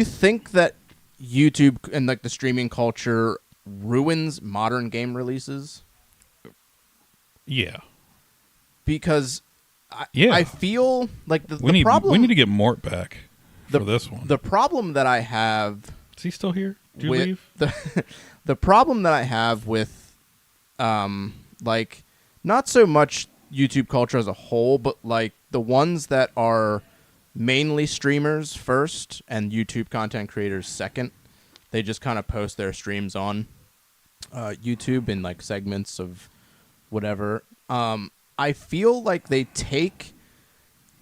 you think that YouTube and like the streaming culture ruins modern game releases? Yeah. Because Yeah. I feel like the We problem need to get Mort back for this one. The problem that I have Is he still here? Did you with leave? the problem that I have with like not so much YouTube culture as a whole, but like the ones that are mainly streamers first and YouTube content creators second. They just kind of post their streams on YouTube in like segments of whatever. I feel like they take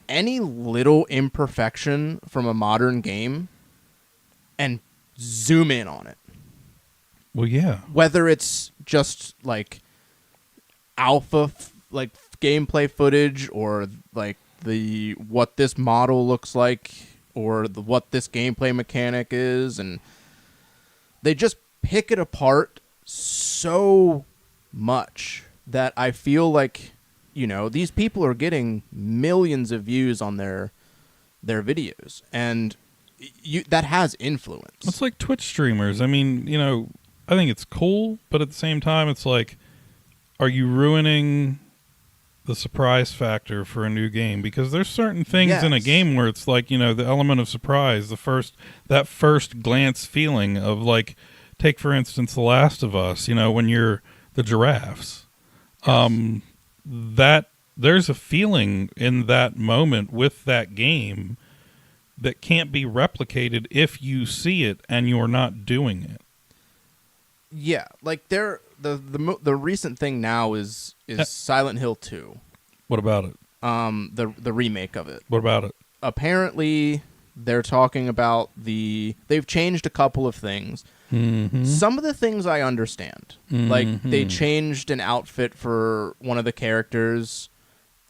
any little imperfection from a modern game and zoom in on it. Well, yeah. Whether it's just like alpha like gameplay footage or like the what this model looks like or what this gameplay mechanic is, and they just pick it apart so much that I feel like, you know, these people are getting millions of views on their videos, and that has influence. It's like Twitch streamers. I mean, you know, I think it's cool, but at the same time, it's like, are you ruining the surprise factor for a new game? Because there's certain things in a game where it's like, you know, the element of surprise, that first glance feeling of like, take for instance The Last of Us, you know, when you're the giraffes. Yes. That there's a feeling in that moment with that game that can't be replicated if you see it and you're not doing it. Yeah, like the recent thing now is Silent Hill 2. What about it? The remake of it. What about it? Apparently, they're talking about they've changed a couple of things. Mm-hmm. Some of the things I understand. Mm-hmm. Like, they changed an outfit for one of the characters,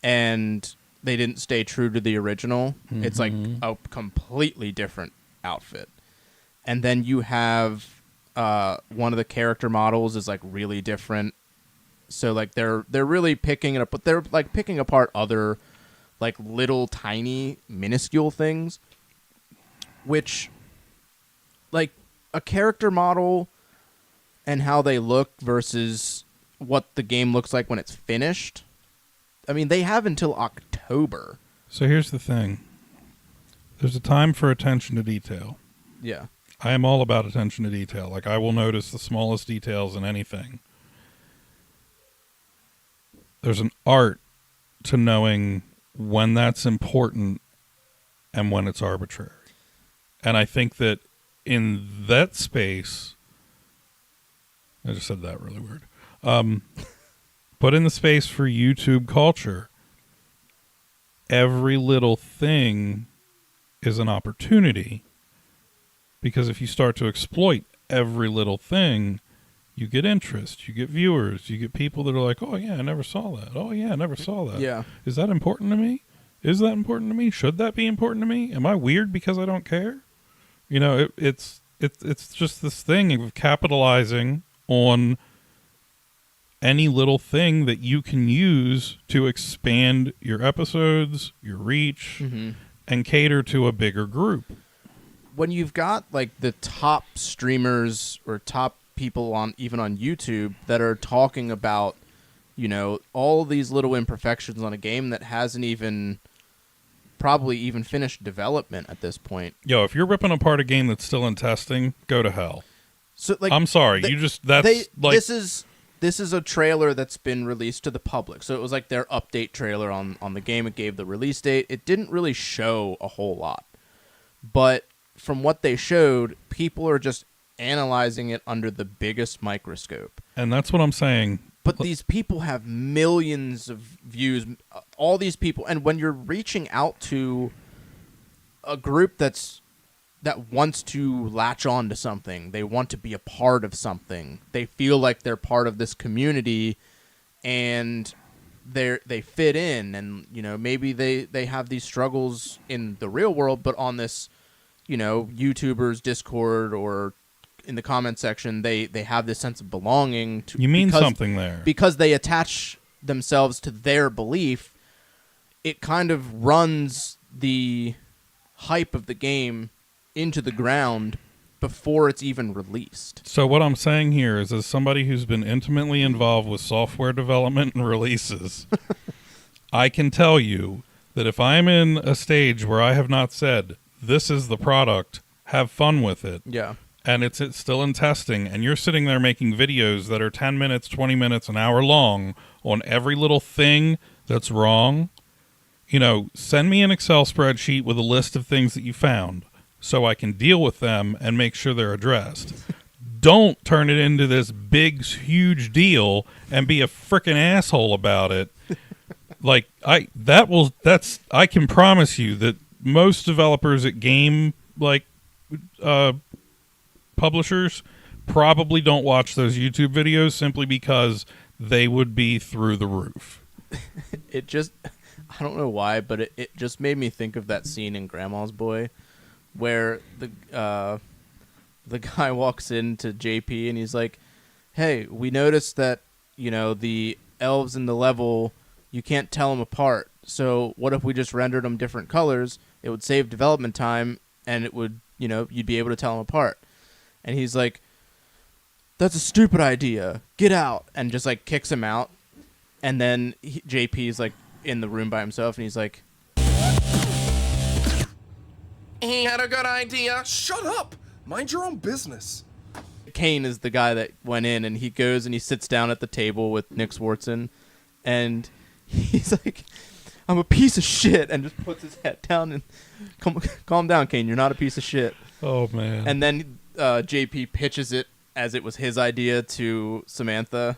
and they didn't stay true to the original. Mm-hmm. It's like a completely different outfit. And then you have one of the character models is like really different. So like they're really picking it up, but they're like picking apart other like little tiny minuscule things, which like a character model and how they look versus what the game looks like when it's finished. I mean, they have until October. So here's the thing. There's a time for attention to detail. Yeah. I am all about attention to detail. Like, I will notice the smallest details in anything. There's an art to knowing when that's important and when it's arbitrary. And I think that in that space, I just said that really weird. But in the space for YouTube culture, every little thing is an opportunity. Because if you start to exploit every little thing, you get interest, you get viewers, you get people that are like, oh, yeah, I never saw that. Oh, yeah, I never saw that. Yeah. Is that important to me? Is that important to me? Should that be important to me? Am I weird because I don't care? You know, it's just this thing of capitalizing on any little thing that you can use to expand your episodes, your reach, and cater to a bigger group. When you've got like the top streamers or top people on even on YouTube that are talking about, you know, all these little imperfections on a game that hasn't even probably even finished development at this point. Yo, if you're ripping apart a game that's still in testing, go to hell. So like, I'm sorry, this is a trailer that's been released to the public. So it was like their update trailer on the game. It gave the release date. It didn't really show a whole lot. But from what they showed, people are just analyzing it under the biggest microscope. And that's what I'm saying. But these people have millions of views, all these people. And when you're reaching out to a group that wants to latch on to something, they want to be a part of something, they feel like they're part of this community, and they fit in, and you know, maybe they have these struggles in the real world, but on this, you know, YouTubers Discord or in the comment section, they have this sense of belonging to. You mean something there. Because they attach themselves to their belief, it kind of runs the hype of the game into the ground before it's even released. So what I'm saying here is, as somebody who's been intimately involved with software development and releases, I can tell you that if I'm in a stage where I have not said, this is the product, have fun with it, Yeah. and it's still in testing, and you're sitting there making videos that are 10 minutes, 20 minutes, an hour long on every little thing that's wrong, send me an Excel spreadsheet with a list of things that you found so I can deal with them and make sure they're addressed. Don't turn it into this big, huge deal and be a frickin' asshole about it. Like, I can promise you that most developers at game, publishers probably don't watch those YouTube videos simply because they would be through the roof. I don't know why, but it just made me think of that scene in Grandma's Boy where the guy walks into JP and he's like, hey, we noticed that, the elves in the level, you can't tell them apart. So what if we just rendered them different colors? It would save development time and it would, you'd be able to tell them apart. And he's like, that's a stupid idea. Get out. And just kicks him out. And then JP's in the room by himself and he's like, he had a good idea. Shut up. Mind your own business. Kane is the guy that went in, and he goes and he sits down at the table with Nick Swartzen, and he's like, I'm a piece of shit, and just puts his head down and calm down, Kane. You're not a piece of shit. Oh, man. And then JP pitches it as it was his idea to Samantha,